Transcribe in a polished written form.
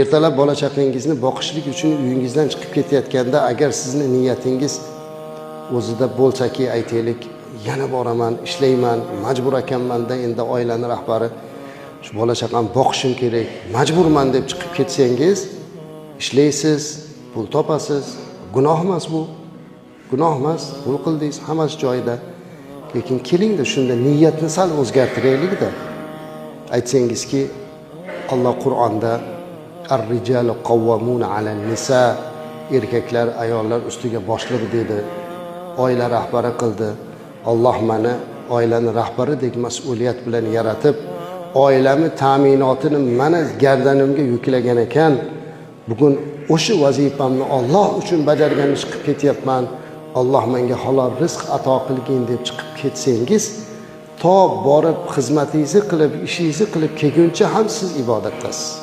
ertalab bola chaqangizni boqishlik uchun uyingizdan chiqib ketayotganda agar sizni niyatingiz o'zida bo'lsaki, aytaylik, yana boraman, ishlayman, majbur ekanman-da, endi oilani rahbari, shu bola chaqam boqishim kerak, majburman deb chiqib ketsangiz, ishlaysiz, pul topasiz, gunoh emas bu. Gunoh emas, pul qildingiz, hammasi joyida. Lekin kelingda shunda niyatni sal o'zgartiraylik-da. Aytsangizki, Alloh Qur'onda ar-rijalu qawwamuna 'alan nisa, erkaklar ayollar ustiga boshliq dedi. Oila rahbari qildi. Alloh meni oilani rahbaridek mas'uliyat bilan yaratib, oilami ta'minotini mana gardanimga yuklagan ekan. Bugun o'sha vazifamni Alloh uchun bajargani chiqib ketyapman. Alloh menga halol rizq ato qilgin deb chiqib ketsangiz, to borib xizmatingizni qilib, ishingizni qilib kelguncha ham siz ibodatdasiz.